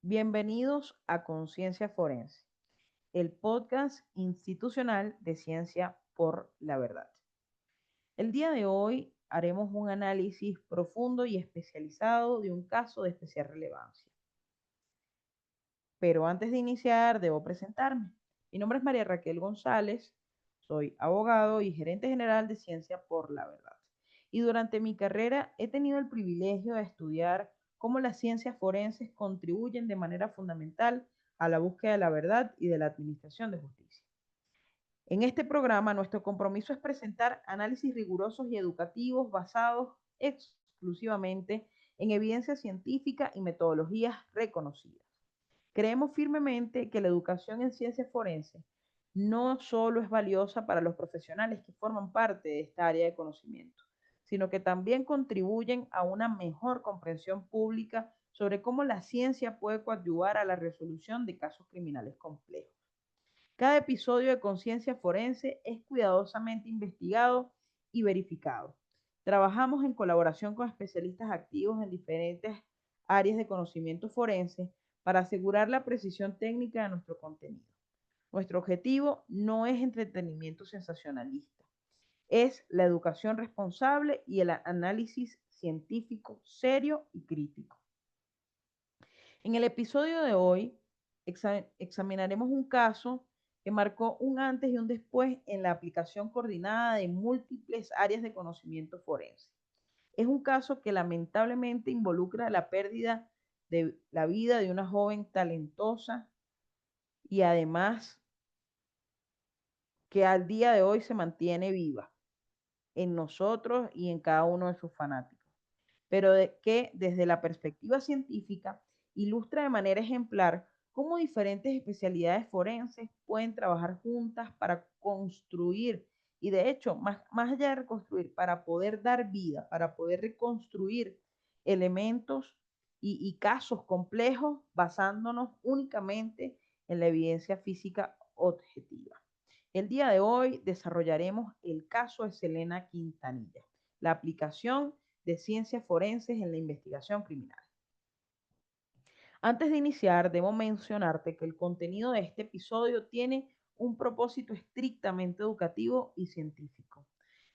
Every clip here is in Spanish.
Bienvenidos a Conciencia Forense, el podcast institucional de Ciencia por la Verdad. El día de hoy haremos un análisis profundo y especializado de un caso de especial relevancia. Pero antes de iniciar, debo presentarme. Mi nombre es María Raquel González, soy abogado y gerente general de Ciencia por la Verdad. Y durante mi carrera he tenido el privilegio de estudiar cómo las ciencias forenses contribuyen de manera fundamental a la búsqueda de la verdad y de la administración de justicia. En este programa, nuestro compromiso es presentar análisis rigurosos y educativos basados exclusivamente en evidencia científica y metodologías reconocidas. Creemos firmemente que la educación en ciencias forenses no solo es valiosa para los profesionales que forman parte de esta área de conocimiento, sino que también contribuyen a una mejor comprensión pública sobre cómo la ciencia puede coadyuvar a la resolución de casos criminales complejos. Cada episodio de Conciencia Forense es cuidadosamente investigado y verificado. Trabajamos en colaboración con especialistas activos en diferentes áreas de conocimiento forense para asegurar la precisión técnica de nuestro contenido. Nuestro objetivo no es entretenimiento sensacionalista, es la educación responsable y el análisis científico serio y crítico. En el episodio de hoy examinaremos un caso que marcó un antes y un después en la aplicación coordinada de múltiples áreas de conocimiento forense. Es un caso que lamentablemente involucra la pérdida de la vida de una joven talentosa y además que al día de hoy se mantiene viva en nosotros y en cada uno de sus fanáticos, pero que desde la perspectiva científica ilustra de manera ejemplar cómo diferentes especialidades forenses pueden trabajar juntas para construir, y de hecho, más allá de reconstruir, para poder dar vida, para poder reconstruir elementos y casos complejos basándonos únicamente en la evidencia física objetiva. El día de hoy desarrollaremos el caso de Selena Quintanilla, la aplicación de ciencias forenses en la investigación criminal. Antes de iniciar, debo mencionarte que el contenido de este episodio tiene un propósito estrictamente educativo y científico.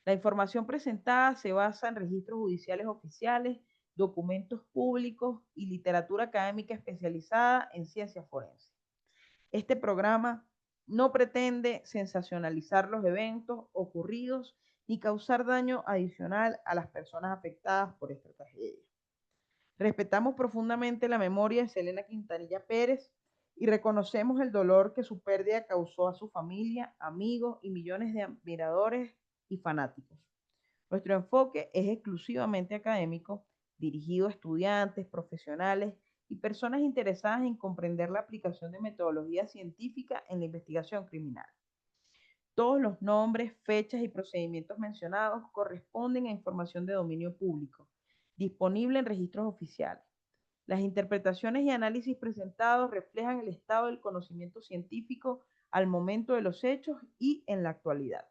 La información presentada se basa en registros judiciales oficiales, documentos públicos y literatura académica especializada en ciencias forenses. Este programa no pretende sensacionalizar los eventos ocurridos ni causar daño adicional a las personas afectadas por esta tragedia. Respetamos profundamente la memoria de Selena Quintanilla Pérez y reconocemos el dolor que su pérdida causó a su familia, amigos y millones de admiradores y fanáticos. Nuestro enfoque es exclusivamente académico, dirigido a estudiantes, profesionales y personas interesadas en comprender la aplicación de metodología científica en la investigación criminal. Todos los nombres, fechas y procedimientos mencionados corresponden a información de dominio público, disponible en registros oficiales. Las interpretaciones y análisis presentados reflejan el estado del conocimiento científico al momento de los hechos y en la actualidad.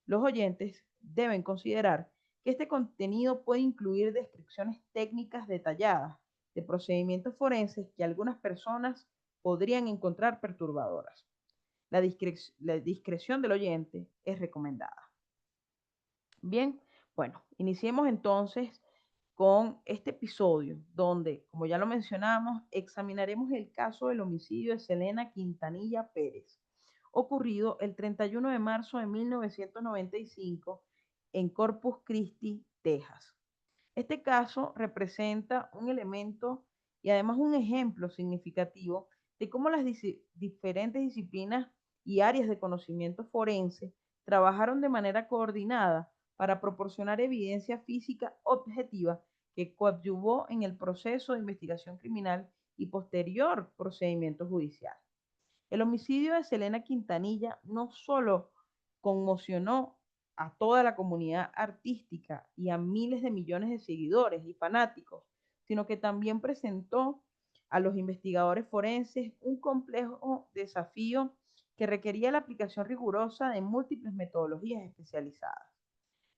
Los oyentes deben considerar que este contenido puede incluir descripciones técnicas detalladas de procedimientos forenses que algunas personas podrían encontrar perturbadoras. La discreción del oyente es recomendada. Bien, bueno, iniciemos entonces con este episodio donde, como ya lo mencionamos, examinaremos el caso del homicidio de Selena Quintanilla Pérez, ocurrido el 31 de marzo de 1995 en Corpus Christi, Texas. Este caso representa un elemento y además un ejemplo significativo de cómo las diferentes disciplinas y áreas de conocimiento forense trabajaron de manera coordinada para proporcionar evidencia física objetiva que coadyuvó en el proceso de investigación criminal y posterior procedimiento judicial. El homicidio de Selena Quintanilla no solo conmocionó a toda la comunidad artística y a miles de millones de seguidores y fanáticos, sino que también presentó a los investigadores forenses un complejo desafío que requería la aplicación rigurosa de múltiples metodologías especializadas.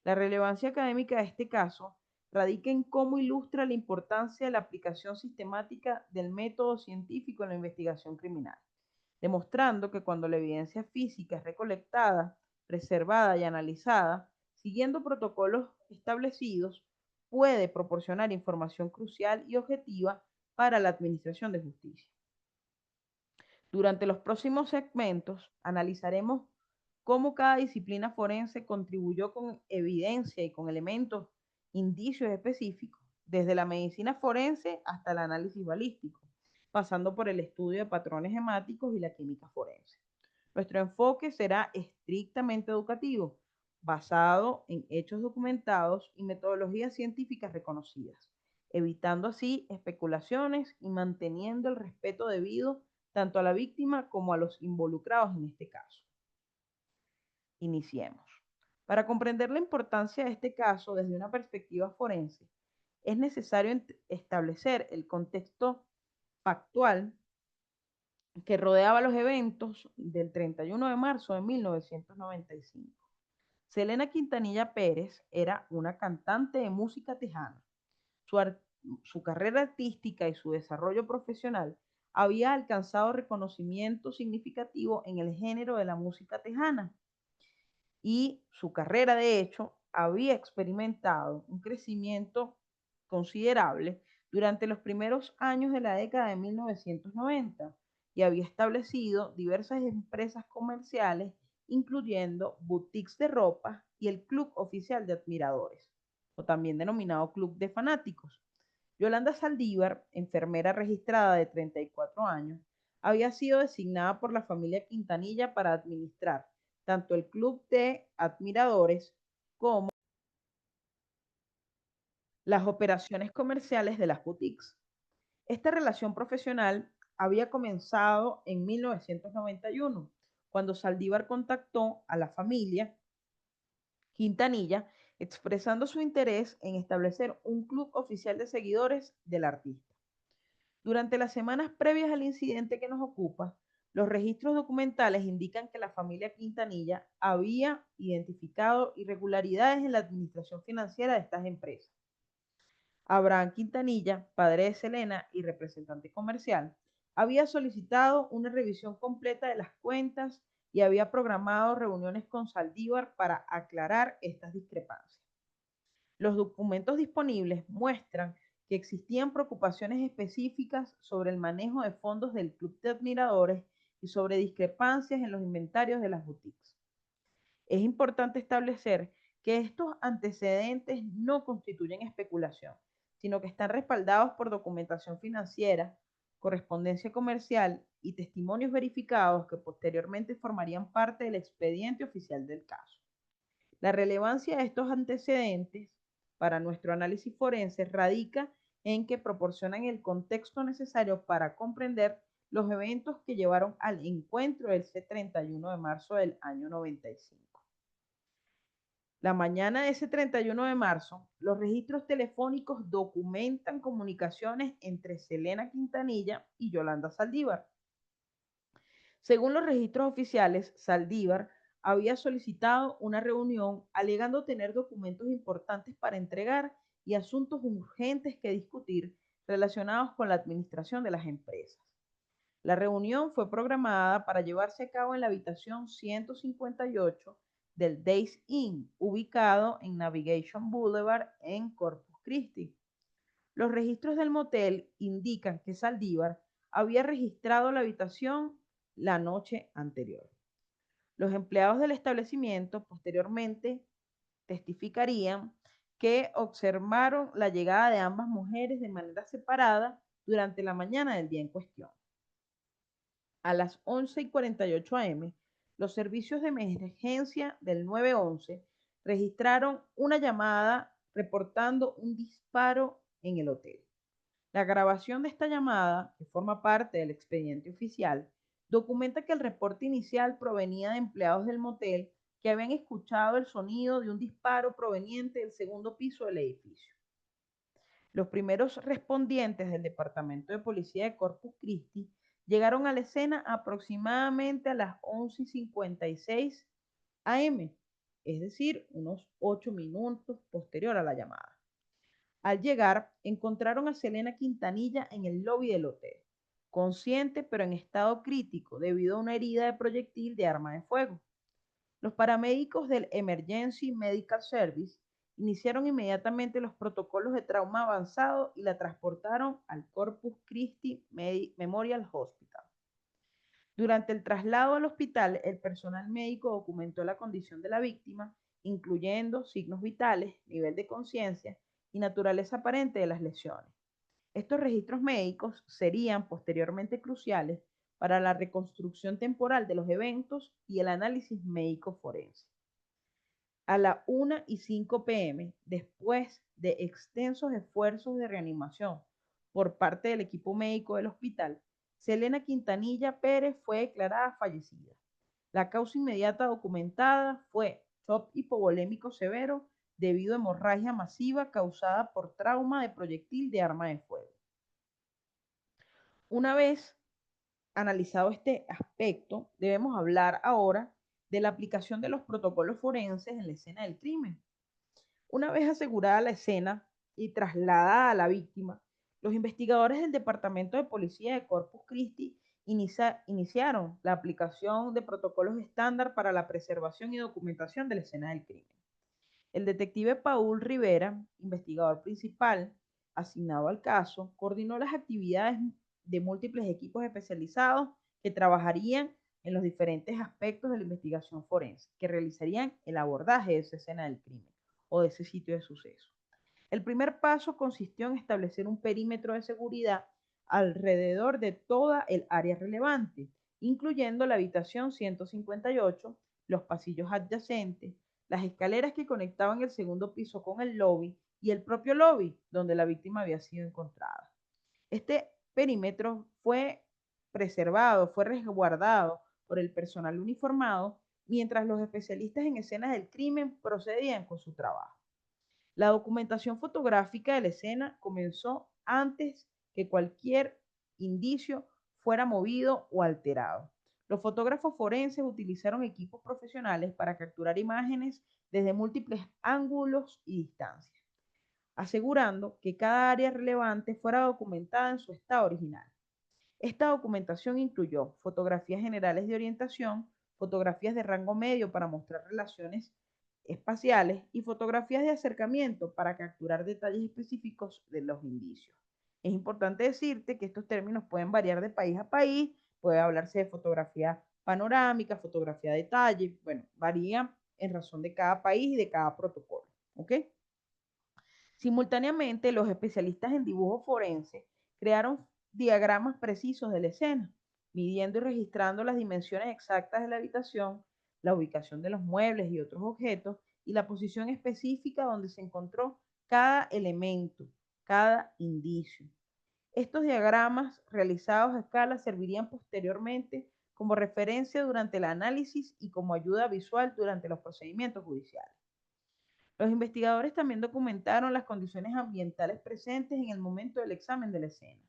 La relevancia académica de este caso radica en cómo ilustra la importancia de la aplicación sistemática del método científico en la investigación criminal, demostrando que cuando la evidencia física es recolectada, preservada y analizada, siguiendo protocolos establecidos, puede proporcionar información crucial y objetiva para la administración de justicia. Durante los próximos segmentos analizaremos cómo cada disciplina forense contribuyó con evidencia y con elementos, indicios específicos, desde la medicina forense hasta el análisis balístico, pasando por el estudio de patrones hemáticos y la química forense. Nuestro enfoque será estrictamente educativo, basado en hechos documentados y metodologías científicas reconocidas, evitando así especulaciones y manteniendo el respeto debido tanto a la víctima como a los involucrados en este caso. Iniciemos. Para comprender la importancia de este caso desde una perspectiva forense, es necesario establecer el contexto factual que rodeaba los eventos del 31 de marzo de 1995. Selena Quintanilla Pérez era una cantante de música tejana. Su, su carrera artística y su desarrollo profesional había alcanzado reconocimiento significativo en el género de la música tejana y su carrera, de hecho, había experimentado un crecimiento considerable durante los primeros años de la década de 1990 y había establecido diversas empresas comerciales, incluyendo boutiques de ropa y el Club Oficial de Admiradores, o también denominado Club de Fanáticos. Yolanda Saldívar, enfermera registrada de 34 años, había sido designada por la familia Quintanilla para administrar tanto el Club de Admiradores como las operaciones comerciales de las boutiques. Esta relación profesional había comenzado en 1991, cuando Saldívar contactó a la familia Quintanilla expresando su interés en establecer un club oficial de seguidores del artista. Durante las semanas previas al incidente que nos ocupa, los registros documentales indican que la familia Quintanilla había identificado irregularidades en la administración financiera de estas empresas. Abraham Quintanilla, padre de Selena y representante comercial, había solicitado una revisión completa de las cuentas y había programado reuniones con Saldívar para aclarar estas discrepancias. Los documentos disponibles muestran que existían preocupaciones específicas sobre el manejo de fondos del Club de Admiradores y sobre discrepancias en los inventarios de las boutiques. Es importante establecer que estos antecedentes no constituyen especulación, sino que están respaldados por documentación financiera, correspondencia comercial y testimonios verificados que posteriormente formarían parte del expediente oficial del caso. La relevancia de estos antecedentes para nuestro análisis forense radica en que proporcionan el contexto necesario para comprender los eventos que llevaron al encuentro del C31 de marzo del año 95. La mañana de ese 31 de marzo, los registros telefónicos documentan comunicaciones entre Selena Quintanilla y Yolanda Saldívar. Según los registros oficiales, Saldívar había solicitado una reunión alegando tener documentos importantes para entregar y asuntos urgentes que discutir relacionados con la administración de las empresas. La reunión fue programada para llevarse a cabo en la habitación 158 del Days Inn, ubicado en Navigation Boulevard en Corpus Christi. Los registros del motel indican que Saldívar había registrado la habitación la noche anterior. Los empleados del establecimiento posteriormente testificarían que observaron la llegada de ambas mujeres de manera separada durante la mañana del día en cuestión. A las 11:48 am, los servicios de emergencia del 911 registraron una llamada reportando un disparo en el hotel. La grabación de esta llamada, que forma parte del expediente oficial, documenta que el reporte inicial provenía de empleados del motel que habían escuchado el sonido de un disparo proveniente del segundo piso del edificio. Los primeros respondientes del Departamento de Policía de Corpus Christi llegaron a la escena aproximadamente a las 11:56 am, es decir, unos 8 minutos posterior a la llamada. Al llegar, encontraron a Selena Quintanilla en el lobby del hotel, consciente pero en estado crítico debido a una herida de proyectil de arma de fuego. Los paramédicos del Emergency Medical Service iniciaron inmediatamente los protocolos de trauma avanzado y la transportaron al Corpus Christi Memorial Hospital. Durante el traslado al hospital, el personal médico documentó la condición de la víctima, incluyendo signos vitales, nivel de conciencia y naturaleza aparente de las lesiones. Estos registros médicos serían posteriormente cruciales para la reconstrucción temporal de los eventos y el análisis médico forense. A la 1:05 p.m., después de extensos esfuerzos de reanimación por parte del equipo médico del hospital, Selena Quintanilla Pérez fue declarada fallecida. La causa inmediata documentada fue shock hipovolémico severo debido a hemorragia masiva causada por trauma de proyectil de arma de fuego. Una vez analizado este aspecto, debemos hablar ahora de la aplicación de los protocolos forenses en la escena del crimen. Una vez asegurada la escena y trasladada a la víctima, los investigadores del Departamento de Policía de Corpus Christi iniciaron la aplicación de protocolos estándar para la preservación y documentación de la escena del crimen. El detective Paul Rivera, investigador principal asignado al caso, coordinó las actividades de múltiples equipos especializados que trabajarían en los diferentes aspectos de la investigación forense, que realizarían el abordaje de esa escena del crimen o de ese sitio de suceso. El primer paso consistió en establecer un perímetro de seguridad alrededor de toda el área relevante, incluyendo la habitación 158, los pasillos adyacentes, las escaleras que conectaban el segundo piso con el lobby y el propio lobby donde la víctima había sido encontrada. Este perímetro fue preservado, fue resguardado por el personal uniformado, mientras los especialistas en escenas del crimen procedían con su trabajo. La documentación fotográfica de la escena comenzó antes que cualquier indicio fuera movido o alterado. Los fotógrafos forenses utilizaron equipos profesionales para capturar imágenes desde múltiples ángulos y distancias, asegurando que cada área relevante fuera documentada en su estado original. Esta documentación incluyó fotografías generales de orientación, fotografías de rango medio para mostrar relaciones espaciales y fotografías de acercamiento para capturar detalles específicos de los indicios. Es importante decirte que estos términos pueden variar de país a país, puede hablarse de fotografía panorámica, fotografía de detalle, bueno, varía en razón de cada país y de cada protocolo, ¿ok? Simultáneamente, los especialistas en dibujo forense crearon diagramas precisos de la escena, midiendo y registrando las dimensiones exactas de la habitación, la ubicación de los muebles y otros objetos y la posición específica donde se encontró cada elemento, cada indicio. Estos diagramas realizados a escala servirían posteriormente como referencia durante el análisis y como ayuda visual durante los procedimientos judiciales. Los investigadores también documentaron las condiciones ambientales presentes en el momento del examen de la escena,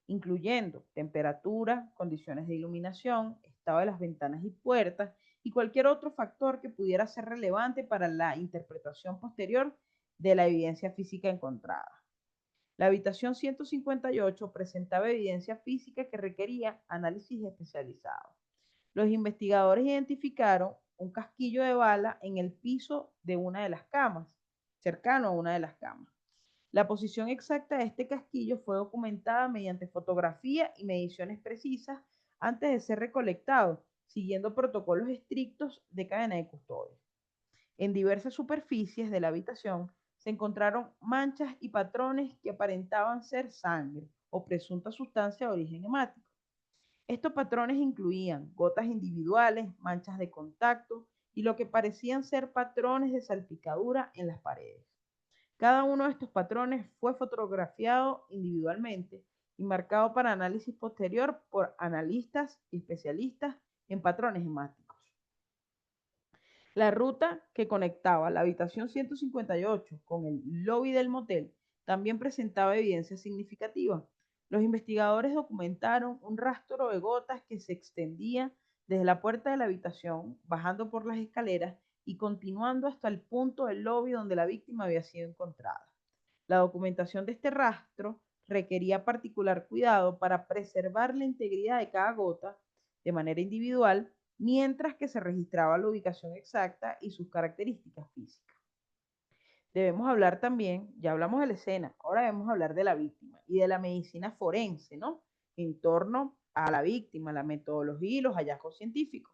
incluyendo temperatura, condiciones de iluminación, estado de las ventanas y puertas y cualquier otro factor que pudiera ser relevante para la interpretación posterior de la evidencia física encontrada. La habitación 158 presentaba evidencia física que requería análisis especializado. Los investigadores identificaron un casquillo de bala en el piso de una de las camas, cercano a una de las camas. La posición exacta de este casquillo fue documentada mediante fotografía y mediciones precisas antes de ser recolectado, siguiendo protocolos estrictos de cadena de custodia. En diversas superficies de la habitación se encontraron manchas y patrones que aparentaban ser sangre o presunta sustancia de origen hemático. Estos patrones incluían gotas individuales, manchas de contacto y lo que parecían ser patrones de salpicadura en las paredes. Cada uno de estos patrones fue fotografiado individualmente y marcado para análisis posterior por analistas y especialistas en patrones hemáticos. La ruta que conectaba la habitación 158 con el lobby del motel también presentaba evidencia significativa. Los investigadores documentaron un rastro de gotas que se extendía desde la puerta de la habitación, bajando por las escaleras y continuando hasta el punto del lobby donde la víctima había sido encontrada. La documentación de este rastro requería particular cuidado para preservar la integridad de cada gota de manera individual, mientras que se registraba la ubicación exacta y sus características físicas. Debemos hablar también, ya hablamos de la escena, ahora debemos hablar de la víctima y de la medicina forense, ¿no? En torno a la víctima, la metodología y los hallazgos científicos.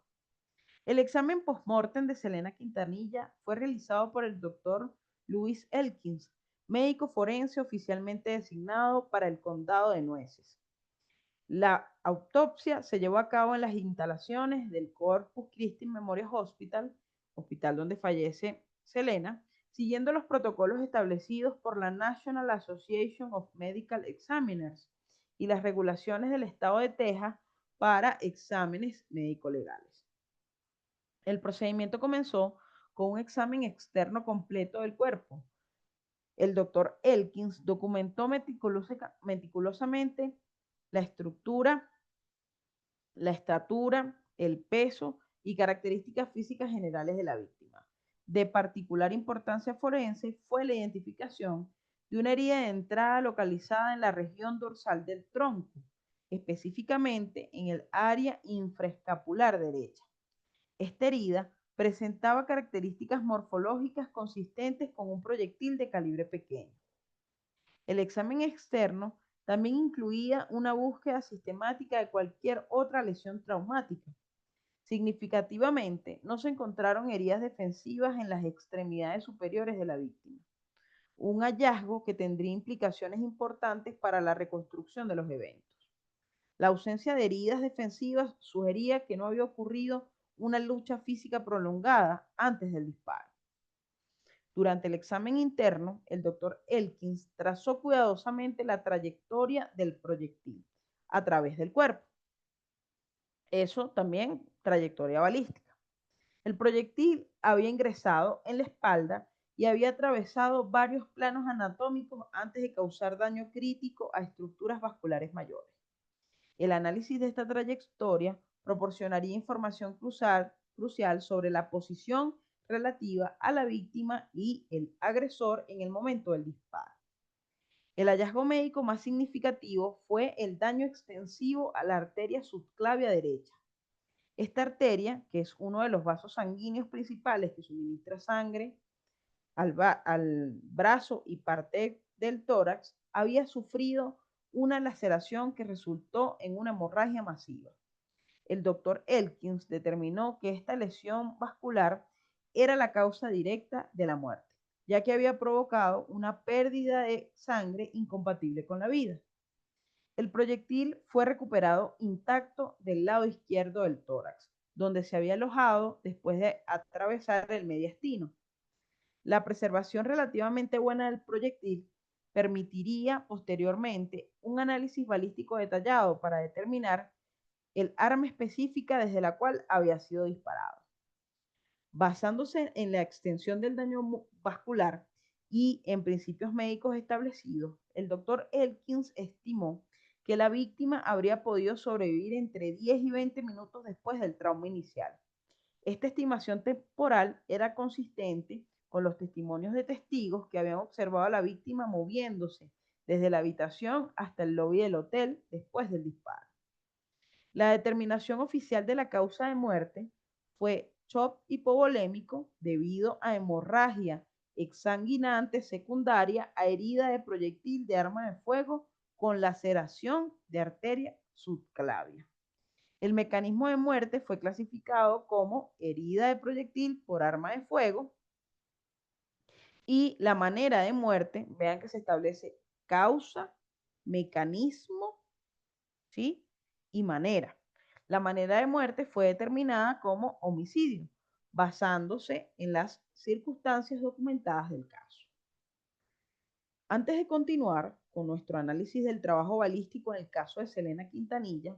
El examen post-mortem de Selena Quintanilla fue realizado por el doctor Louis Elkins, médico forense oficialmente designado para el condado de Nueces. La autopsia se llevó a cabo en las instalaciones del Corpus Christi Memorial Hospital, hospital donde fallece Selena, siguiendo los protocolos establecidos por la National Association of Medical Examiners y las regulaciones del estado de Texas para exámenes médico-legales. El procedimiento comenzó con un examen externo completo del cuerpo. El doctor Elkins documentó meticulosamente la estructura, la estatura, el peso y características físicas generales de la víctima. De particular importancia forense fue la identificación de una herida de entrada localizada en la región dorsal del tronco, específicamente en el área infraescapular derecha. Esta herida presentaba características morfológicas consistentes con un proyectil de calibre pequeño. El examen externo también incluía una búsqueda sistemática de cualquier otra lesión traumática. Significativamente, no se encontraron heridas defensivas en las extremidades superiores de la víctima, un hallazgo que tendría implicaciones importantes para la reconstrucción de los eventos. La ausencia de heridas defensivas sugería que no había ocurrido una lucha física prolongada antes del disparo. Durante el examen interno, el doctor Elkins trazó cuidadosamente la trayectoria del proyectil a través del cuerpo. Eso también, trayectoria balística. El proyectil había ingresado en la espalda y había atravesado varios planos anatómicos antes de causar daño crítico a estructuras vasculares mayores. El análisis de esta trayectoria proporcionaría información crucial sobre la posición relativa a la víctima y el agresor en el momento del disparo. El hallazgo médico más significativo fue el daño extensivo a la arteria subclavia derecha. Esta arteria, que es uno de los vasos sanguíneos principales que suministra sangre al brazo y parte del tórax, había sufrido una laceración que resultó en una hemorragia masiva. El doctor Elkins determinó que esta lesión vascular era la causa directa de la muerte, ya que había provocado una pérdida de sangre incompatible con la vida. El proyectil fue recuperado intacto del lado izquierdo del tórax, donde se había alojado después de atravesar el mediastino. La preservación relativamente buena del proyectil permitiría posteriormente un análisis balístico detallado para determinar el arma específica desde la cual había sido disparado. Basándose en la extensión del daño vascular y en principios médicos establecidos, el doctor Elkins estimó que la víctima habría podido sobrevivir entre 10 y 20 minutos después del trauma inicial. Esta estimación temporal era consistente con los testimonios de testigos que habían observado a la víctima moviéndose desde la habitación hasta el lobby del hotel después del disparo. La determinación oficial de la causa de muerte fue shock hipovolémico debido a hemorragia exsanguinante secundaria a herida de proyectil de arma de fuego con laceración de arteria subclavia. El mecanismo de muerte fue clasificado como herida de proyectil por arma de fuego y la manera de muerte, vean que se establece causa, mecanismo, ¿sí? Y manera. La manera de muerte fue determinada como homicidio, basándose en las circunstancias documentadas del caso. Antes de continuar con nuestro análisis del trabajo balístico en el caso de Selena Quintanilla,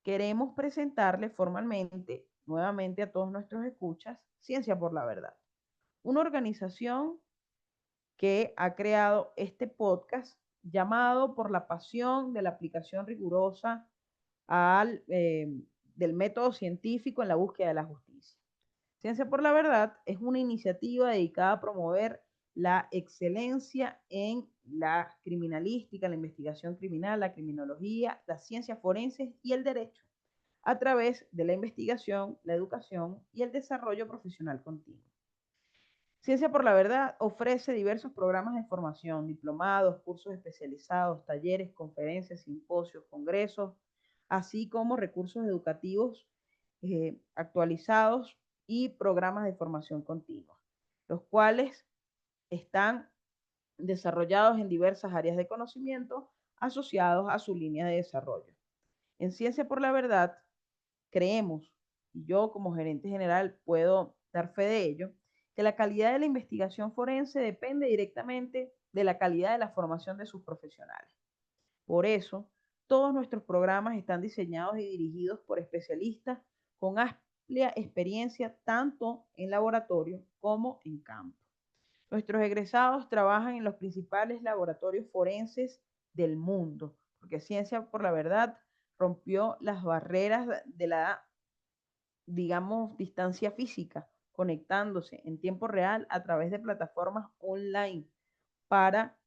queremos presentarle formalmente, nuevamente a todos nuestros escuchas, Ciencia por la Verdad, una organización que ha creado este podcast llamado por la pasión de la aplicación rigurosa al, del método científico en la búsqueda de la justicia. Ciencia por la Verdad es una iniciativa dedicada a promover la excelencia en la criminalística, la investigación criminal, la criminología, las ciencias forenses y el derecho, a través de la investigación, la educación y el desarrollo profesional continuo. Ciencia por la Verdad ofrece diversos programas de formación, diplomados, cursos especializados, talleres, conferencias, simposios, congresos, así como recursos educativos actualizados y programas de formación continua, los cuales están desarrollados en diversas áreas de conocimiento asociados a su línea de desarrollo. En Ciencia por la Verdad creemos, y yo como gerente general puedo dar fe de ello, que la calidad de la investigación forense depende directamente de la calidad de la formación de sus profesionales. Por eso, todos nuestros programas están diseñados y dirigidos por especialistas con amplia experiencia tanto en laboratorio como en campo. Nuestros egresados trabajan en los principales laboratorios forenses del mundo, porque Ciencia por la Verdad rompió las barreras de la, digamos, distancia física, conectándose en tiempo real a través de plataformas online para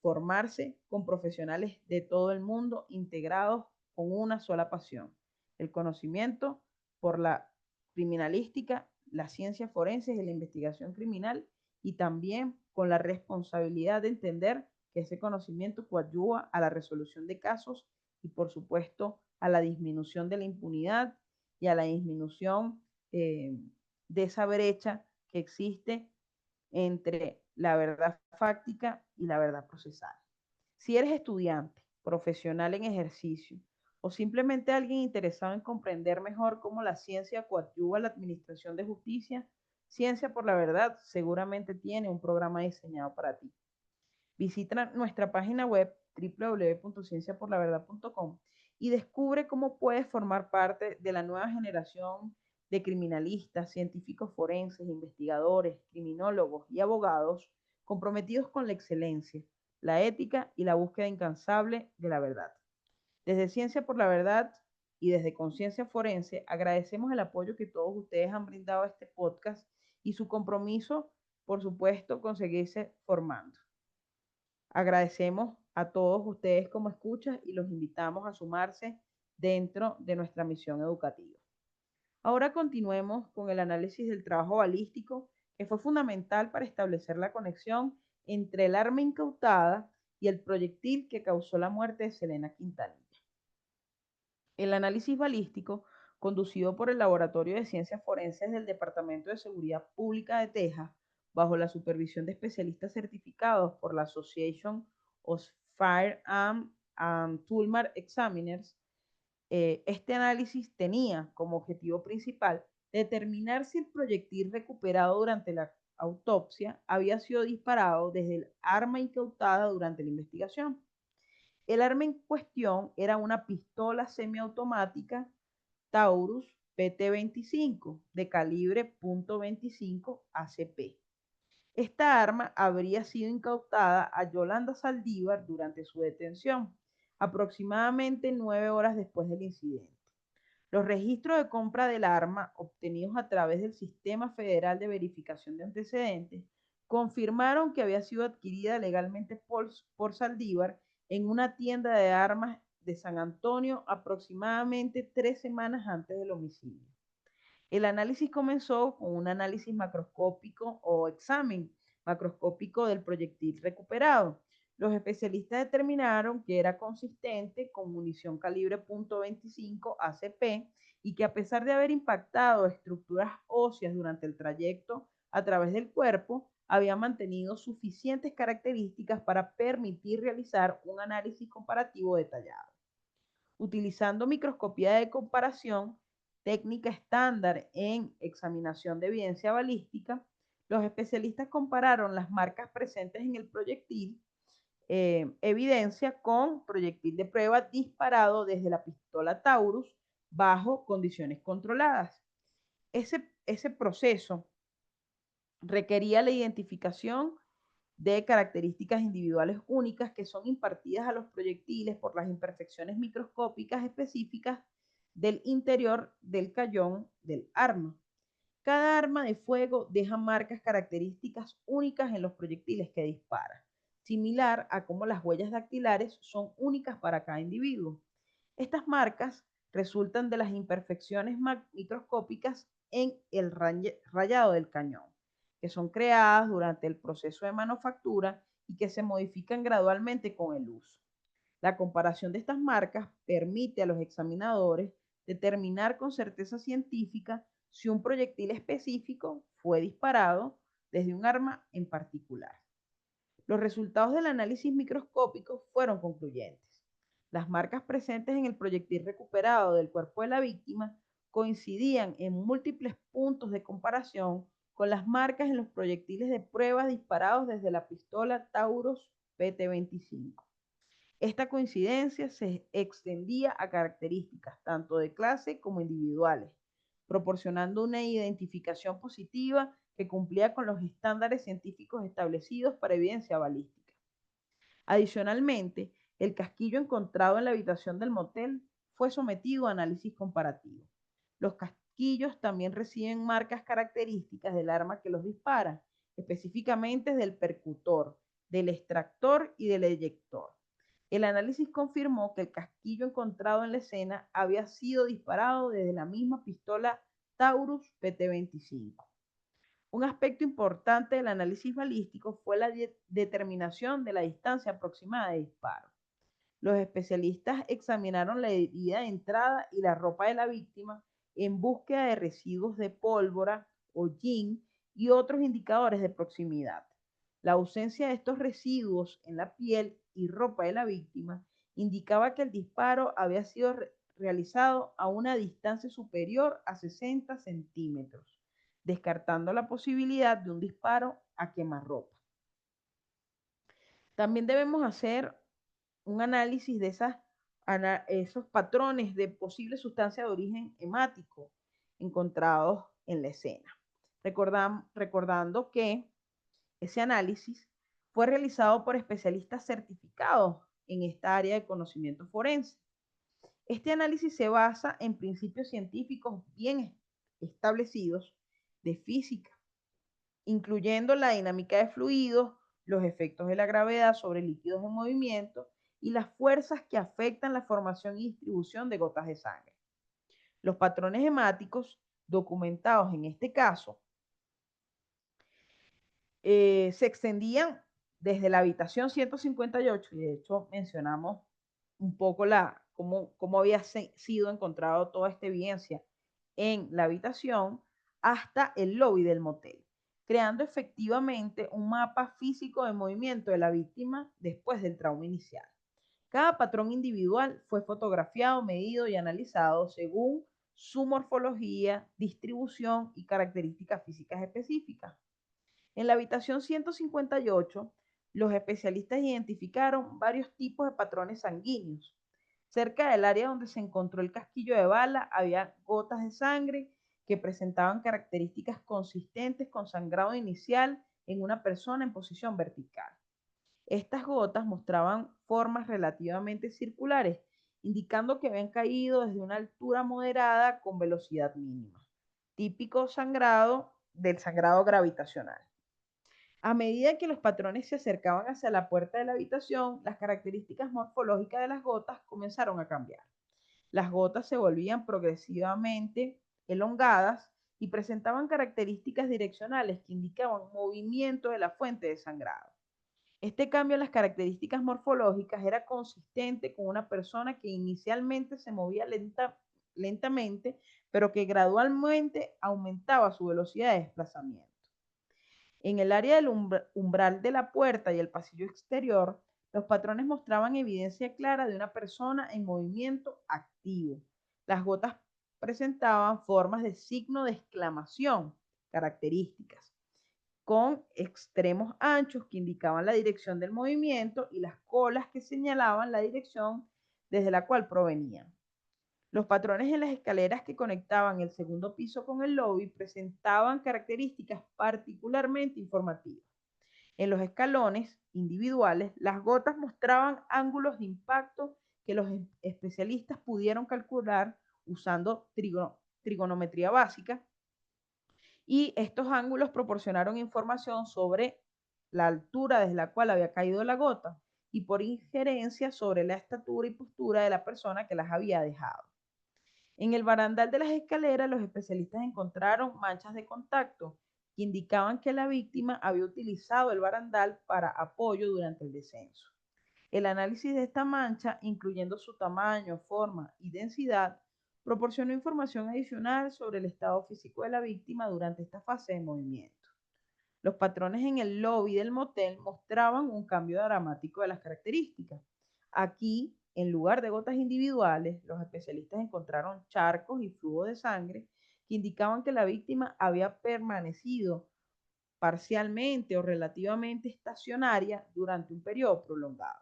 formarse con profesionales de todo el mundo integrados con una sola pasión, el conocimiento por la criminalística, las ciencias forenses y la investigación criminal, y también con la responsabilidad de entender que ese conocimiento coadyuva a la resolución de casos y, por supuesto, a la disminución de la impunidad y a la disminución de esa brecha que existe entre la verdad fáctica y la verdad procesal. Si eres estudiante, profesional en ejercicio o simplemente alguien interesado en comprender mejor cómo la ciencia coadyuva a la administración de justicia, Ciencia por la Verdad seguramente tiene un programa diseñado para ti. Visita nuestra página web www.cienciaporlaverdad.com y descubre cómo puedes formar parte de la nueva generación de criminalistas, científicos forenses, investigadores, criminólogos y abogados comprometidos con la excelencia, la ética y la búsqueda incansable de la verdad. Desde Ciencia por la Verdad y desde Conciencia Forense agradecemos el apoyo que todos ustedes han brindado a este podcast y su compromiso, por supuesto, con seguirse formando. Agradecemos a todos ustedes como escuchas y los invitamos a sumarse dentro de nuestra misión educativa. Ahora continuemos con el análisis del trabajo balístico, que fue fundamental para establecer la conexión entre el arma incautada y el proyectil que causó la muerte de Selena Quintanilla. El análisis balístico, conducido por el Laboratorio de Ciencias Forenses del Departamento de Seguridad Pública de Texas, bajo la supervisión de especialistas certificados por la Association of Firearm and Toolmark Examiners, este análisis tenía como objetivo principal determinar si el proyectil recuperado durante la autopsia había sido disparado desde el arma incautada durante la investigación. El arma en cuestión era una pistola semiautomática Taurus PT-25 de calibre .25 ACP. Esta arma habría sido incautada a Yolanda Saldívar durante su detención, aproximadamente 9 horas después del incidente. Los registros de compra del arma, obtenidos a través del Sistema Federal de Verificación de Antecedentes, confirmaron que había sido adquirida legalmente por Saldívar en una tienda de armas de San Antonio aproximadamente 3 semanas antes del homicidio. El análisis comenzó con un análisis macroscópico o examen macroscópico del proyectil recuperado. Los especialistas determinaron que era consistente con munición calibre .25 ACP y que, a pesar de haber impactado estructuras óseas durante el trayecto a través del cuerpo, había mantenido suficientes características para permitir realizar un análisis comparativo detallado. Utilizando microscopía de comparación, técnica estándar en examinación de evidencia balística, los especialistas compararon las marcas presentes en el proyectil evidencia con proyectil de prueba disparado desde la pistola Taurus bajo condiciones controladas. Ese proceso requería la identificación de características individuales únicas que son impartidas a los proyectiles por las imperfecciones microscópicas específicas del interior del cañón del arma. Cada arma de fuego deja marcas características únicas en los proyectiles que dispara, similar a cómo las huellas dactilares son únicas para cada individuo. Estas marcas resultan de las imperfecciones microscópicas en el rayado del cañón, que son creadas durante el proceso de manufactura y que se modifican gradualmente con el uso. La comparación de estas marcas permite a los examinadores determinar con certeza científica si un proyectil específico fue disparado desde un arma en particular. Los resultados del análisis microscópico fueron concluyentes. Las marcas presentes en el proyectil recuperado del cuerpo de la víctima coincidían en múltiples puntos de comparación con las marcas en los proyectiles de prueba disparados desde la pistola Taurus PT-25. Esta coincidencia se extendía a características tanto de clase como individuales, proporcionando una identificación positiva que cumplía con los estándares científicos establecidos para evidencia balística. Adicionalmente, el casquillo encontrado en la habitación del motel fue sometido a análisis comparativo. Los casquillos también reciben marcas características del arma que los dispara, específicamente del percutor, del extractor y del eyector. El análisis confirmó que el casquillo encontrado en la escena había sido disparado desde la misma pistola Taurus PT-25. Un aspecto importante del análisis balístico fue la determinación de la distancia aproximada de disparo. Los especialistas examinaron la herida de entrada y la ropa de la víctima en búsqueda de residuos de pólvora, hollín y otros indicadores de proximidad. La ausencia de estos residuos en la piel y ropa de la víctima indicaba que el disparo había sido realizado a una distancia superior a 60 centímetros, descartando la posibilidad de un disparo a quemarropa. También debemos hacer un análisis de esos patrones de posibles sustancias de origen hemático encontrados en la escena. Recordando que ese análisis fue realizado por especialistas certificados en esta área de conocimiento forense. Este análisis se basa en principios científicos bien establecidos de física, incluyendo la dinámica de fluidos, los efectos de la gravedad sobre líquidos en movimiento y las fuerzas que afectan la formación y distribución de gotas de sangre. Los patrones hemáticos documentados en este caso se extendían desde la habitación 158, y de hecho mencionamos un poco cómo había sido encontrado toda esta evidencia en la habitación, hasta el lobby del motel, creando efectivamente un mapa físico de movimiento de la víctima después del trauma inicial. Cada patrón individual fue fotografiado, medido y analizado según su morfología, distribución y características físicas específicas. En la habitación 158, los especialistas identificaron varios tipos de patrones sanguíneos. Cerca del área donde se encontró el casquillo de bala había gotas de sangre que presentaban características consistentes con sangrado inicial en una persona en posición vertical. Estas gotas mostraban formas relativamente circulares, indicando que habían caído desde una altura moderada con velocidad mínima, típico del sangrado gravitacional. A medida que los patrones se acercaban hacia la puerta de la habitación, las características morfológicas de las gotas comenzaron a cambiar. Las gotas se volvían progresivamente elongadas y presentaban características direccionales que indicaban movimiento de la fuente de sangrado. Este cambio en las características morfológicas era consistente con una persona que inicialmente se movía lentamente, pero que gradualmente aumentaba su velocidad de desplazamiento. En el área del umbral de la puerta y el pasillo exterior, los patrones mostraban evidencia clara de una persona en movimiento activo. Las gotas presentaban formas de signo de exclamación características, con extremos anchos que indicaban la dirección del movimiento y las colas que señalaban la dirección desde la cual provenían. Los patrones en las escaleras que conectaban el segundo piso con el lobby presentaban características particularmente informativas. En los escalones individuales, las gotas mostraban ángulos de impacto que los especialistas pudieron calcular usando trigonometría básica Y estos ángulos proporcionaron información sobre la altura desde la cual había caído la gota y por injerencia sobre la estatura y postura de la persona que las había dejado. En el barandal de las escaleras, los especialistas encontraron manchas de contacto que indicaban que la víctima había utilizado el barandal para apoyo durante el descenso. El análisis de esta mancha, incluyendo su tamaño, forma y densidad, proporcionó información adicional sobre el estado físico de la víctima durante esta fase de movimiento. Los patrones en el lobby del motel mostraban un cambio dramático de las características. Aquí, en lugar de gotas individuales, los especialistas encontraron charcos y flujo de sangre que indicaban que la víctima había permanecido parcialmente o relativamente estacionaria durante un periodo prolongado.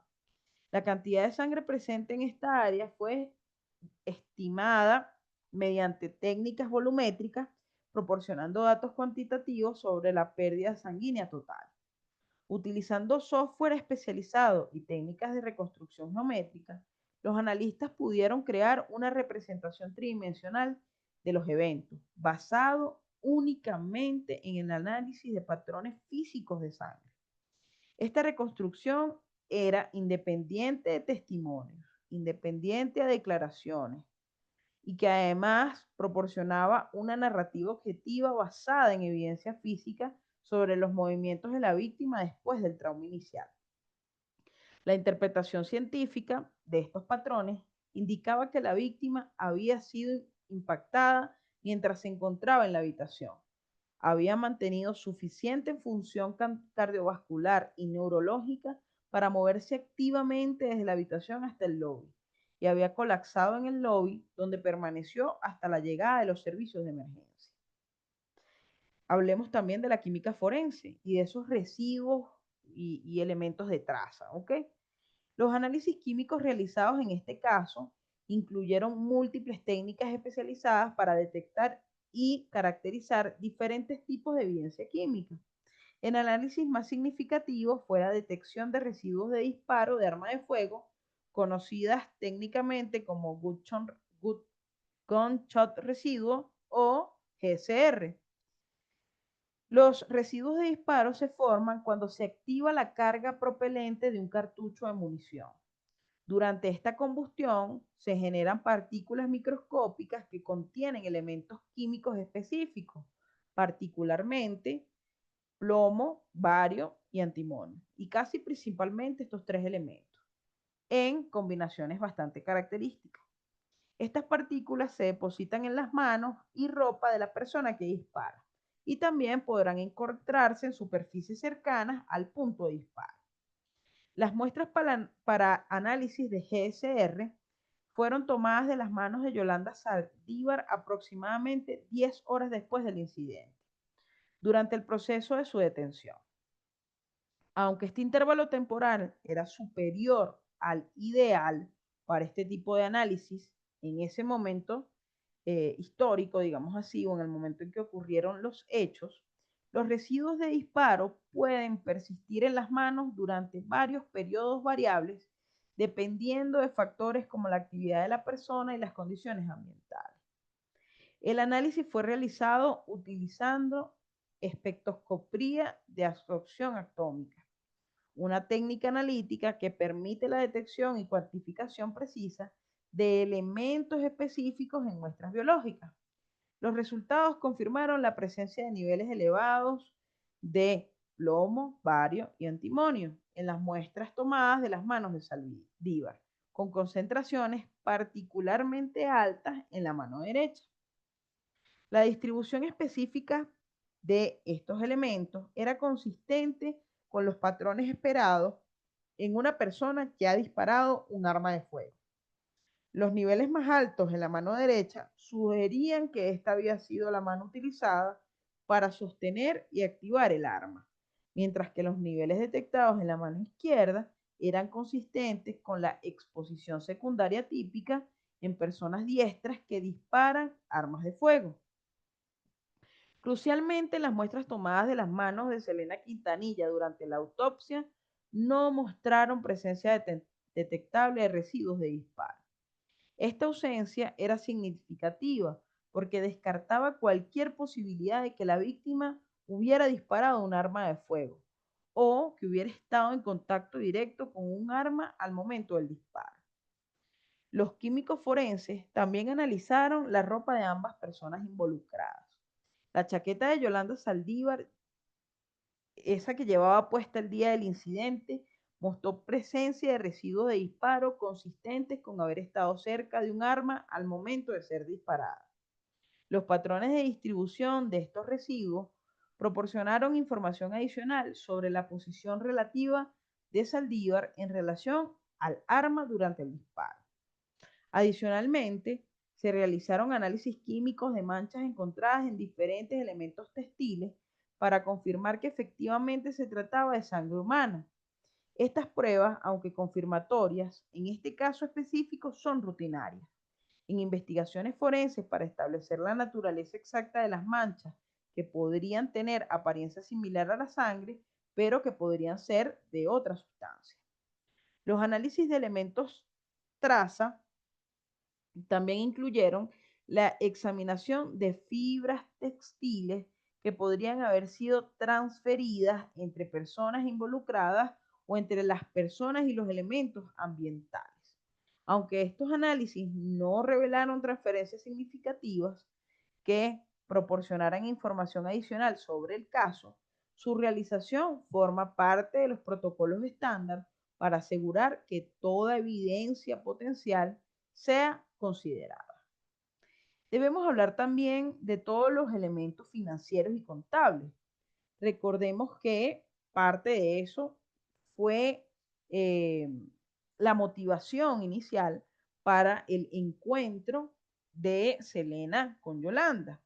La cantidad de sangre presente en esta área fue estimada mediante técnicas volumétricas, proporcionando datos cuantitativos sobre la pérdida sanguínea total. Utilizando software especializado y técnicas de reconstrucción geométrica, los analistas pudieron crear una representación tridimensional de los eventos, basado únicamente en el análisis de patrones físicos de sangre. Esta reconstrucción era independiente de testimonios, independiente de declaraciones, y que además proporcionaba una narrativa objetiva basada en evidencia física sobre los movimientos de la víctima después del trauma inicial. La interpretación científica de estos patrones indicaba que la víctima había sido impactada mientras se encontraba en la habitación. Había mantenido suficiente función cardiovascular y neurológica para moverse activamente desde la habitación hasta el lobby y había colapsado en el lobby, donde permaneció hasta la llegada de los servicios de emergencia. Hablemos también de la química forense y de esos residuos y elementos de traza, ¿ok? Los análisis químicos realizados en este caso incluyeron múltiples técnicas especializadas para detectar y caracterizar diferentes tipos de evidencia química. El análisis más significativo fue la detección de residuos de disparo de arma de fuego, conocidas técnicamente como Good Gunshot Residuo o GSR. Los residuos de disparo se forman cuando se activa la carga propelente de un cartucho de munición. Durante esta combustión se generan partículas microscópicas que contienen elementos químicos específicos, particularmente plomo, bario y antimonio, y casi principalmente estos tres elementos, en combinaciones bastante características. Estas partículas se depositan en las manos y ropa de la persona que dispara, y también podrán encontrarse en superficies cercanas al punto de disparo. Las muestras para análisis de GSR fueron tomadas de las manos de Yolanda Saldívar aproximadamente 10 horas después del incidente, durante el proceso de su detención. Aunque este intervalo temporal era superior al ideal para este tipo de análisis, en ese momento histórico, digamos así, o en el momento en que ocurrieron los hechos, los residuos de disparo pueden persistir en las manos durante varios periodos variables, dependiendo de factores como la actividad de la persona y las condiciones ambientales. El análisis fue realizado utilizando espectroscopía de absorción atómica, una técnica analítica que permite la detección y cuantificación precisa de elementos específicos en muestras biológicas. Los resultados confirmaron la presencia de niveles elevados de plomo, bario y antimonio en las muestras tomadas de las manos de Saldívar, con concentraciones particularmente altas en la mano derecha. La distribución específica de estos elementos era consistente con los patrones esperados en una persona que ha disparado un arma de fuego. Los niveles más altos en la mano derecha sugerían que esta había sido la mano utilizada para sostener y activar el arma, mientras que los niveles detectados en la mano izquierda eran consistentes con la exposición secundaria típica en personas diestras que disparan armas de fuego. Crucialmente, las muestras tomadas de las manos de Selena Quintanilla durante la autopsia no mostraron presencia detectable de residuos de disparo. Esta ausencia era significativa porque descartaba cualquier posibilidad de que la víctima hubiera disparado un arma de fuego o que hubiera estado en contacto directo con un arma al momento del disparo. Los químicos forenses también analizaron la ropa de ambas personas involucradas. La chaqueta de Yolanda Saldívar, esa que llevaba puesta el día del incidente, mostró presencia de residuos de disparo consistentes con haber estado cerca de un arma al momento de ser disparada. Los patrones de distribución de estos residuos proporcionaron información adicional sobre la posición relativa de Saldívar en relación al arma durante el disparo. Adicionalmente, se realizaron análisis químicos de manchas encontradas en diferentes elementos textiles para confirmar que efectivamente se trataba de sangre humana. Estas pruebas, aunque confirmatorias, en este caso específico son rutinarias. En investigaciones forenses para establecer la naturaleza exacta de las manchas que podrían tener apariencia similar a la sangre, pero que podrían ser de otra sustancia. Los análisis de elementos traza también incluyeron la examinación de fibras textiles que podrían haber sido transferidas entre personas involucradas o entre las personas y los elementos ambientales. Aunque estos análisis no revelaron transferencias significativas que proporcionaran información adicional sobre el caso, su realización forma parte de los protocolos estándar para asegurar que toda evidencia potencial sea considerada. Debemos hablar también de todos los elementos financieros y contables. Recordemos que parte de eso fue eh, la motivación inicial para el encuentro de Selena con Yolanda.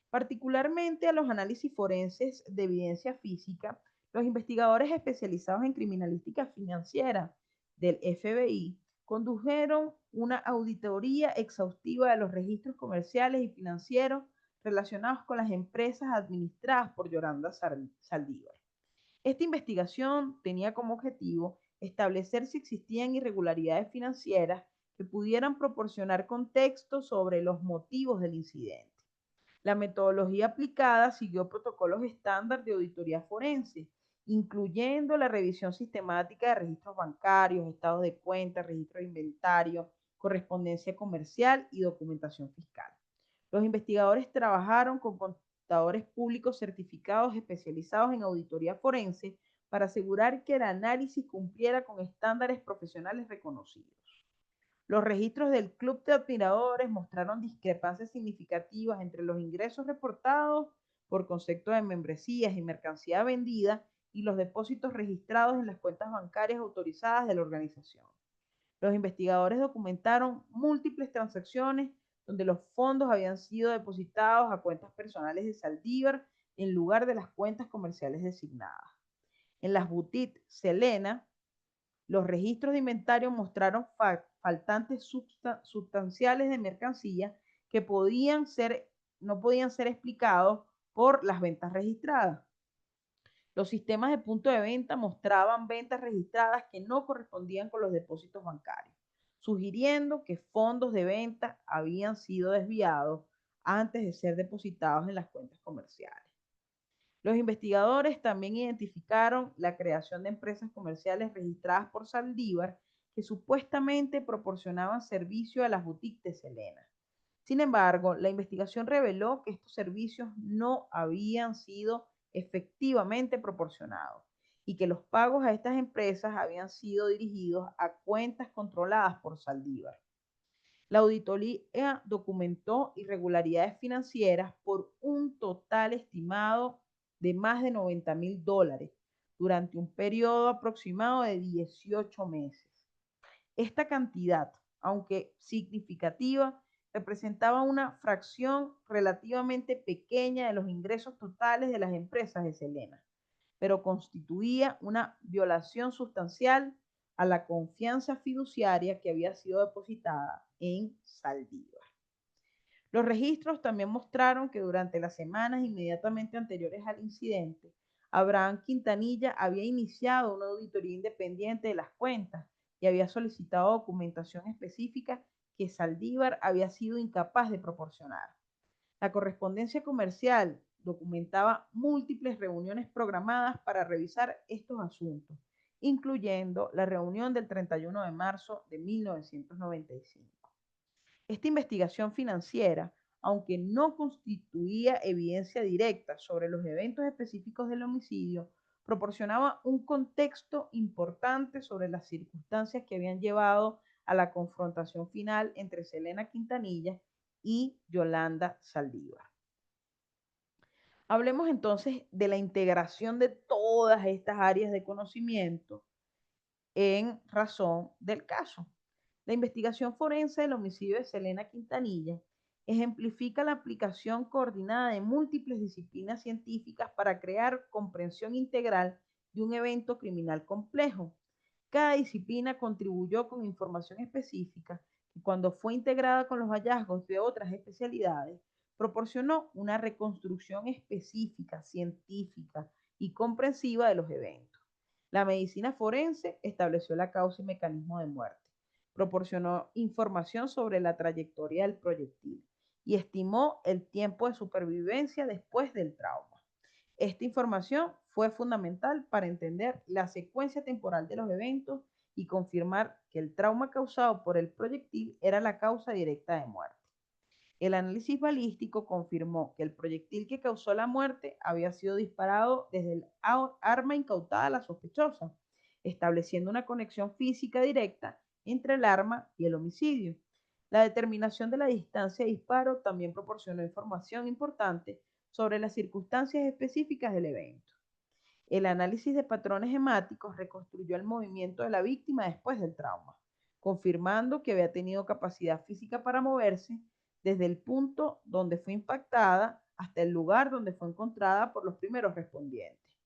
Particularmente a los análisis forenses de evidencia física, los investigadores especializados en criminalística financiera del FBI condujeron una auditoría exhaustiva de los registros comerciales y financieros relacionados con las empresas administradas por Yolanda Saldívar. Esta investigación tenía como objetivo establecer si existían irregularidades financieras que pudieran proporcionar contexto sobre los motivos del incidente. La metodología aplicada siguió protocolos estándar de auditoría forense, incluyendo la revisión sistemática de registros bancarios, estados de cuenta, registro de inventario, correspondencia comercial y documentación fiscal. Los investigadores trabajaron con contadores públicos certificados especializados en auditoría forense para asegurar que el análisis cumpliera con estándares profesionales reconocidos. Los registros del Club de Admiradores mostraron discrepancias significativas entre los ingresos reportados por concepto de membresías y mercancía vendida y los depósitos registrados en las cuentas bancarias autorizadas de la organización. Los investigadores documentaron múltiples transacciones donde los fondos habían sido depositados a cuentas personales de Saldívar en lugar de las cuentas comerciales designadas. En las boutiques Selena, los registros de inventario mostraron faltantes sustanciales de mercancía que no podían ser explicados por las ventas registradas. Los sistemas de punto de venta mostraban ventas registradas que no correspondían con los depósitos bancarios, sugiriendo que fondos de venta habían sido desviados antes de ser depositados en las cuentas comerciales. Los investigadores también identificaron la creación de empresas comerciales registradas por Saldívar que supuestamente proporcionaban servicio a las boutiques de Selena. Sin embargo, la investigación reveló que estos servicios no habían sido efectivamente proporcionados y que los pagos a estas empresas habían sido dirigidos a cuentas controladas por Saldívar. La auditoría documentó irregularidades financieras por un total estimado de más de $90,000 durante un periodo aproximado de 18 meses. Esta cantidad, aunque significativa, representaba una fracción relativamente pequeña de los ingresos totales de las empresas de Selena, pero constituía una violación sustancial a la confianza fiduciaria que había sido depositada en Saldívar. Los registros también mostraron que durante las semanas inmediatamente anteriores al incidente, Abraham Quintanilla había iniciado una auditoría independiente de las cuentas y había solicitado documentación específica que Saldívar había sido incapaz de proporcionar. La correspondencia comercial documentaba múltiples reuniones programadas para revisar estos asuntos, incluyendo la reunión del 31 de marzo de 1995. Esta investigación financiera, aunque no constituía evidencia directa sobre los eventos específicos del homicidio, proporcionaba un contexto importante sobre las circunstancias que habían llevado a la confrontación final entre Selena Quintanilla y Yolanda Saldívar. Hablemos entonces de la integración de todas estas áreas de conocimiento en razón del caso. La investigación forense del homicidio de Selena Quintanilla ejemplifica la aplicación coordinada de múltiples disciplinas científicas para crear comprensión integral de un evento criminal complejo. Cada disciplina contribuyó con información específica y cuando fue integrada con los hallazgos de otras especialidades, proporcionó una reconstrucción específica, científica y comprensiva de los eventos. La medicina forense estableció la causa y mecanismo de muerte, proporcionó información sobre la trayectoria del proyectil y estimó el tiempo de supervivencia después del trauma. Esta información fue fundamental para entender la secuencia temporal de los eventos y confirmar que el trauma causado por el proyectil era la causa directa de muerte. El análisis balístico confirmó que el proyectil que causó la muerte había sido disparado desde el arma incautada a la sospechosa, estableciendo una conexión física directa entre el arma y el homicidio. La determinación de la distancia de disparo también proporcionó información importante sobre las circunstancias específicas del evento. El análisis de patrones hemáticos reconstruyó el movimiento de la víctima después del trauma, confirmando que había tenido capacidad física para moverse desde el punto donde fue impactada hasta el lugar donde fue encontrada por los primeros respondientes.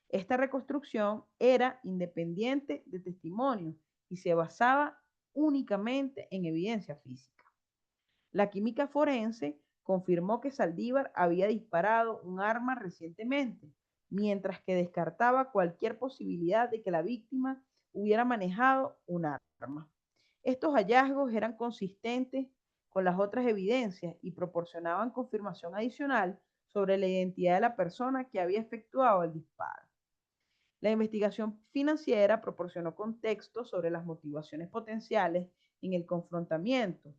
Esta reconstrucción era independiente de testimonio y se basaba únicamente en evidencia física. La química forense confirmó que Saldívar había disparado un arma recientemente, mientras que descartaba cualquier posibilidad de que la víctima hubiera manejado un arma. Estos hallazgos eran consistentes con las otras evidencias y proporcionaban confirmación adicional sobre la identidad de la persona que había efectuado el disparo. La investigación financiera proporcionó contexto sobre las motivaciones potenciales en el confrontamiento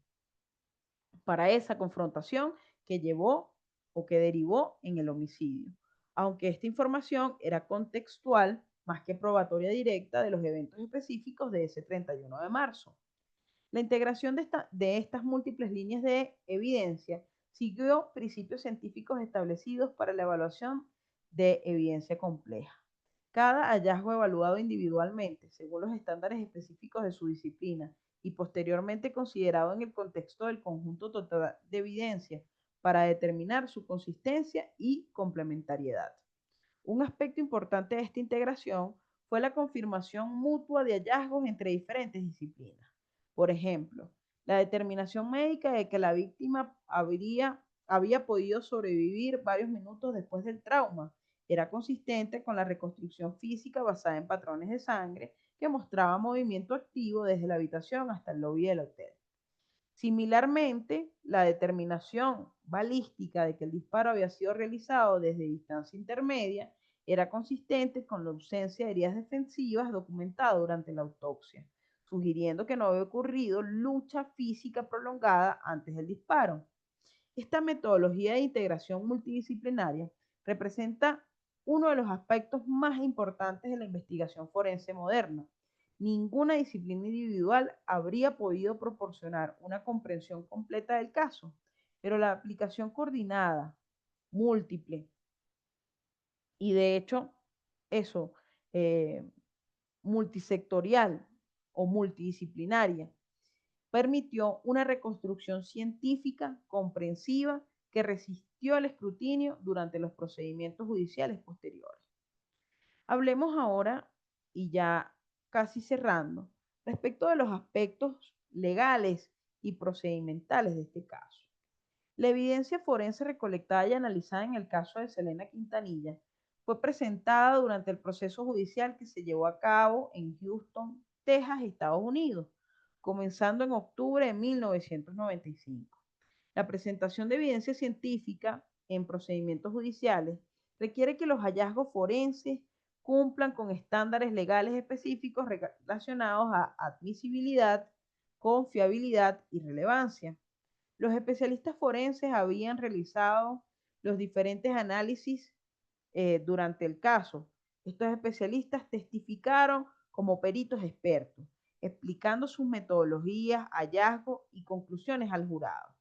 para esa confrontación que llevó o que derivó en el homicidio, aunque esta información era contextual más que probatoria directa de los eventos específicos de ese 31 de marzo. La integración de estas múltiples líneas de evidencia siguió principios científicos establecidos para la evaluación de evidencia compleja. Cada hallazgo evaluado individualmente, según los estándares específicos de su disciplina, y posteriormente considerado en el contexto del conjunto total de evidencia para determinar su consistencia y complementariedad. Un aspecto importante de esta integración fue la confirmación mutua de hallazgos entre diferentes disciplinas. Por ejemplo, la determinación médica de que la víctima había podido sobrevivir varios minutos después del trauma era consistente con la reconstrucción física basada en patrones de sangre que mostraba movimiento activo desde la habitación hasta el lobby del hotel. Similarmente, la determinación balística de que el disparo había sido realizado desde distancia intermedia era consistente con la ausencia de heridas defensivas documentadas durante la autopsia, sugiriendo que no había ocurrido lucha física prolongada antes del disparo. Esta metodología de integración multidisciplinaria representa uno de los aspectos más importantes de la investigación forense moderna. Ninguna disciplina individual habría podido proporcionar una comprensión completa del caso, pero la aplicación coordinada, múltiple y de hecho eso, eh, multisectorial o multidisciplinaria, permitió una reconstrucción científica comprensiva que resistió al escrutinio durante los procedimientos judiciales posteriores. Hablemos ahora, y ya casi cerrando, respecto de los aspectos legales y procedimentales de este caso. La evidencia forense recolectada y analizada en el caso de Selena Quintanilla fue presentada durante el proceso judicial que se llevó a cabo en Houston, Texas, Estados Unidos, comenzando en octubre de 1995. La presentación de evidencia científica en procedimientos judiciales requiere que los hallazgos forenses cumplan con estándares legales específicos relacionados a admisibilidad, confiabilidad y relevancia. Los especialistas forenses habían realizado los diferentes análisis durante el caso. Estos especialistas testificaron como peritos expertos, explicando sus metodologías, hallazgos y conclusiones al jurado.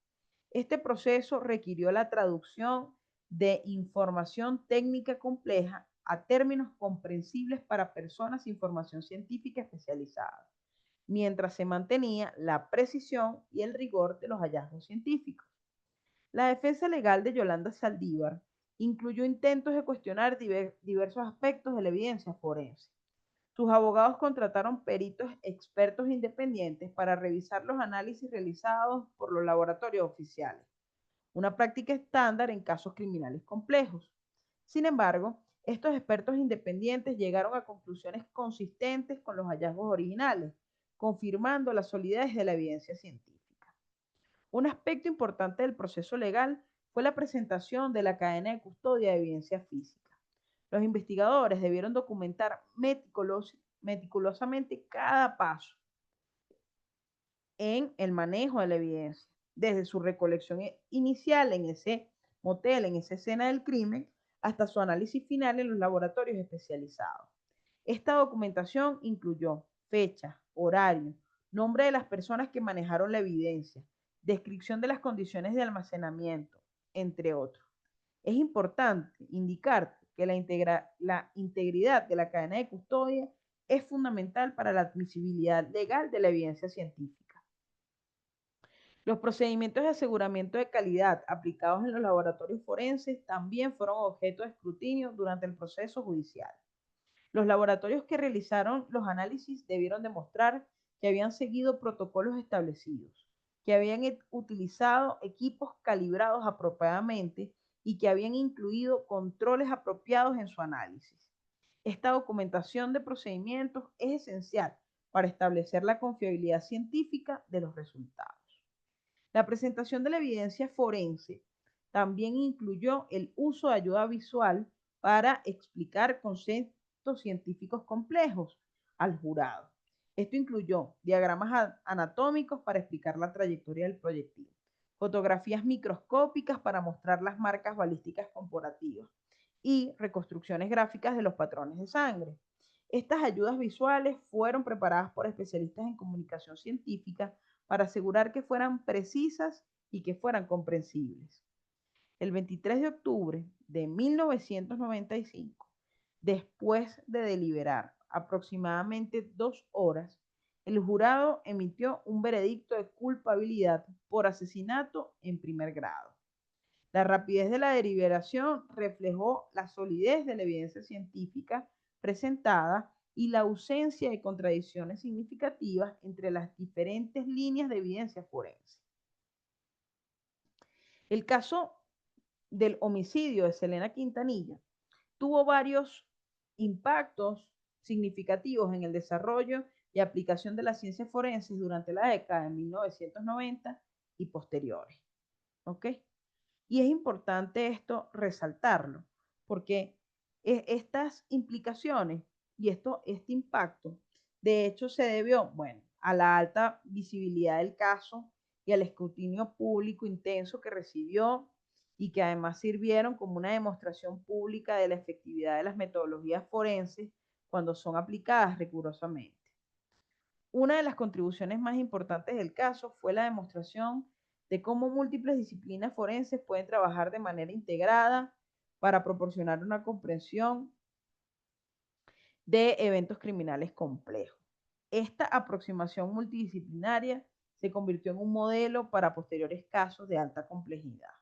Este proceso requirió la traducción de información técnica compleja a términos comprensibles para personas sin formación científica especializada, mientras se mantenía la precisión y el rigor de los hallazgos científicos. La defensa legal de Yolanda Saldívar incluyó intentos de cuestionar diversos aspectos de la evidencia forense. Sus abogados contrataron peritos expertos independientes para revisar los análisis realizados por los laboratorios oficiales, una práctica estándar en casos criminales complejos. Sin embargo, estos expertos independientes llegaron a conclusiones consistentes con los hallazgos originales, confirmando la solidez de la evidencia científica. Un aspecto importante del proceso legal fue la presentación de la cadena de custodia de evidencia física. Los investigadores debieron documentar meticulosamente cada paso en el manejo de la evidencia, desde su recolección inicial en ese motel, en esa escena del crimen, hasta su análisis final en los laboratorios especializados. Esta documentación incluyó fecha, horario, nombre de las personas que manejaron la evidencia, descripción de las condiciones de almacenamiento, entre otros. Es importante indicar que la integridad de la cadena de custodia es fundamental para la admisibilidad legal de la evidencia científica. Los procedimientos de aseguramiento de calidad aplicados en los laboratorios forenses también fueron objeto de escrutinio durante el proceso judicial. Los laboratorios que realizaron los análisis debieron demostrar que habían seguido protocolos establecidos, que habían utilizado equipos calibrados apropiadamente y que habían incluido controles apropiados en su análisis. Esta documentación de procedimientos es esencial para establecer la confiabilidad científica de los resultados. La presentación de la evidencia forense también incluyó el uso de ayuda visual para explicar conceptos científicos complejos al jurado. Esto incluyó diagramas anatómicos para explicar la trayectoria del proyectil, fotografías microscópicas para mostrar las marcas balísticas comparativas y reconstrucciones gráficas de los patrones de sangre. Estas ayudas visuales fueron preparadas por especialistas en comunicación científica para asegurar que fueran precisas y que fueran comprensibles. El 23 de octubre de 1995, después de deliberar aproximadamente 2 horas, el jurado emitió un veredicto de culpabilidad por asesinato en primer grado. La rapidez de la deliberación reflejó la solidez de la evidencia científica presentada y la ausencia de contradicciones significativas entre las diferentes líneas de evidencia forense. El caso del homicidio de Selena Quintanilla tuvo varios impactos significativos en el desarrollo y aplicación de las ciencias forenses durante la década de 1990 y posteriores. ¿Ok? Y es importante esto resaltarlo, porque estas implicaciones y este impacto, de hecho, se debió, bueno, a la alta visibilidad del caso y al escrutinio público intenso que recibió y que además sirvieron como una demostración pública de la efectividad de las metodologías forenses cuando son aplicadas rigurosamente. Una de las contribuciones más importantes del caso fue la demostración de cómo múltiples disciplinas forenses pueden trabajar de manera integrada para proporcionar una comprensión de eventos criminales complejos. Esta aproximación multidisciplinaria se convirtió en un modelo para posteriores casos de alta complejidad.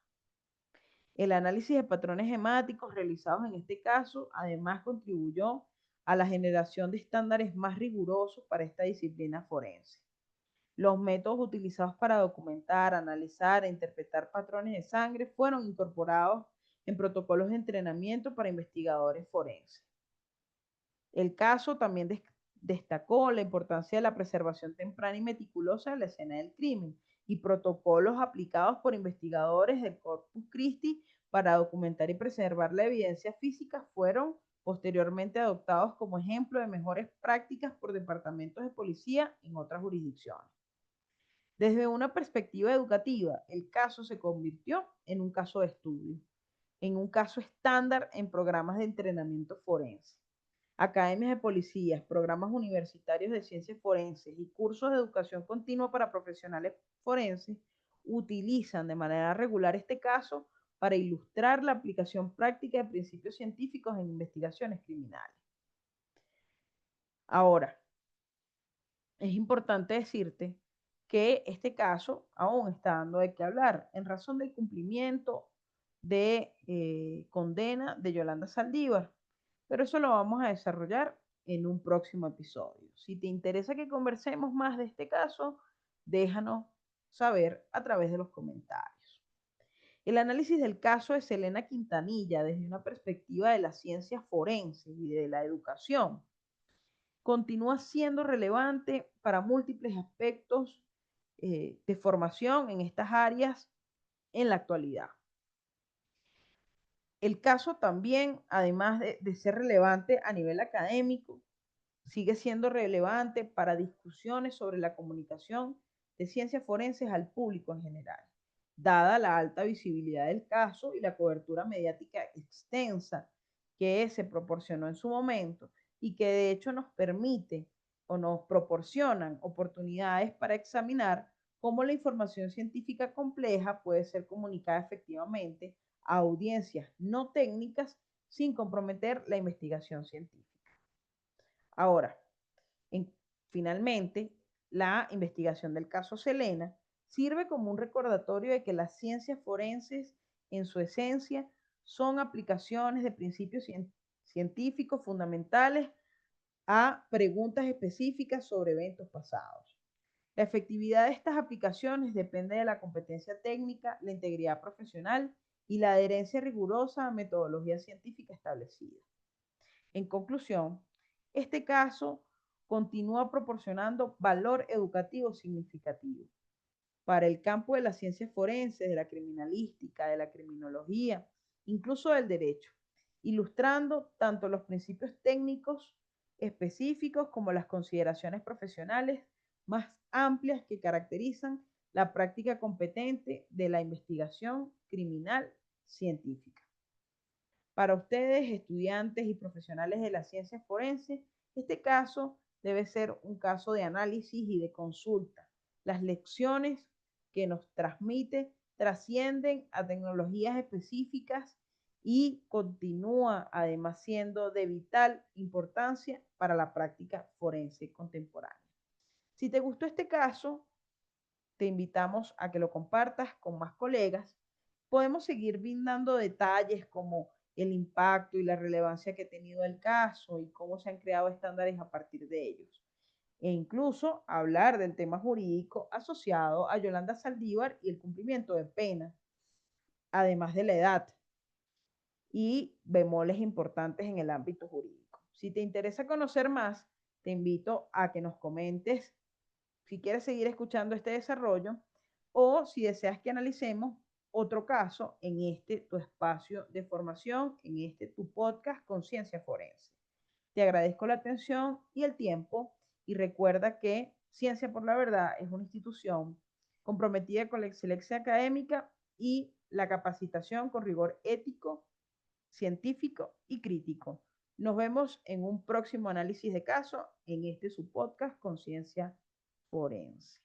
El análisis de patrones hemáticos realizados en este caso además contribuyó a la generación de estándares más rigurosos para esta disciplina forense. Los métodos utilizados para documentar, analizar e interpretar patrones de sangre fueron incorporados en protocolos de entrenamiento para investigadores forenses. El caso también destacó la importancia de la preservación temprana y meticulosa de la escena del crimen y protocolos aplicados por investigadores del Corpus Christi para documentar y preservar la evidencia física fueron posteriormente adoptados como ejemplo de mejores prácticas por departamentos de policía en otras jurisdicciones. Desde una perspectiva educativa, el caso se convirtió en un caso de estudio, en un caso estándar en programas de entrenamiento forense. Academias de policías, programas universitarios de ciencias forenses y cursos de educación continua para profesionales forenses utilizan de manera regular este caso para ilustrar la aplicación práctica de principios científicos en investigaciones criminales. Ahora, es importante decirte que este caso aún está dando de qué hablar en razón del cumplimiento de condena de Yolanda Saldívar, pero eso lo vamos a desarrollar en un próximo episodio. Si te interesa que conversemos más de este caso, déjanos saber a través de los comentarios. El análisis del caso de Selena Quintanilla desde una perspectiva de la ciencia forense y de la educación continúa siendo relevante para múltiples aspectos de formación en estas áreas en la actualidad. El caso también, además de ser relevante a nivel académico, sigue siendo relevante para discusiones sobre la comunicación de ciencias forenses al público en general, dada la alta visibilidad del caso y la cobertura mediática extensa que se proporcionó en su momento y que de hecho nos permite o nos proporcionan oportunidades para examinar cómo la información científica compleja puede ser comunicada efectivamente a audiencias no técnicas sin comprometer la investigación científica. Ahora, en, finalmente, la investigación del caso Selena sirve como un recordatorio de que las ciencias forenses, en su esencia, son aplicaciones de principios científicos fundamentales a preguntas específicas sobre eventos pasados. La efectividad de estas aplicaciones depende de la competencia técnica, la integridad profesional y la adherencia rigurosa a metodología científica establecida. En conclusión, este caso continúa proporcionando valor educativo significativo para el campo de las ciencias forenses, de la criminalística, de la criminología, incluso del derecho, ilustrando tanto los principios técnicos específicos como las consideraciones profesionales más amplias que caracterizan la práctica competente de la investigación criminal científica. Para ustedes, estudiantes y profesionales de las ciencias forenses, este caso debe ser un caso de análisis y de consulta. Las lecciones que nos transmite trascienden a tecnologías específicas y continúa además siendo de vital importancia para la práctica forense contemporánea. Si te gustó este caso, te invitamos a que lo compartas con más colegas. Podemos seguir brindando detalles como el impacto y la relevancia que ha tenido el caso y cómo se han creado estándares a partir de ellos. E incluso hablar del tema jurídico asociado a Yolanda Saldívar y el cumplimiento de pena, además de la edad y bemoles importantes en el ámbito jurídico. Si te interesa conocer más, te invito a que nos comentes si quieres seguir escuchando este desarrollo o si deseas que analicemos otro caso en este tu espacio de formación, en este tu podcast Conciencia Forense. Te agradezco la atención y el tiempo y recuerda que Ciencia por la Verdad es una institución comprometida con la excelencia académica y la capacitación con rigor ético, científico y crítico. Nos vemos en un próximo análisis de caso en este su podcast Conciencia Forense.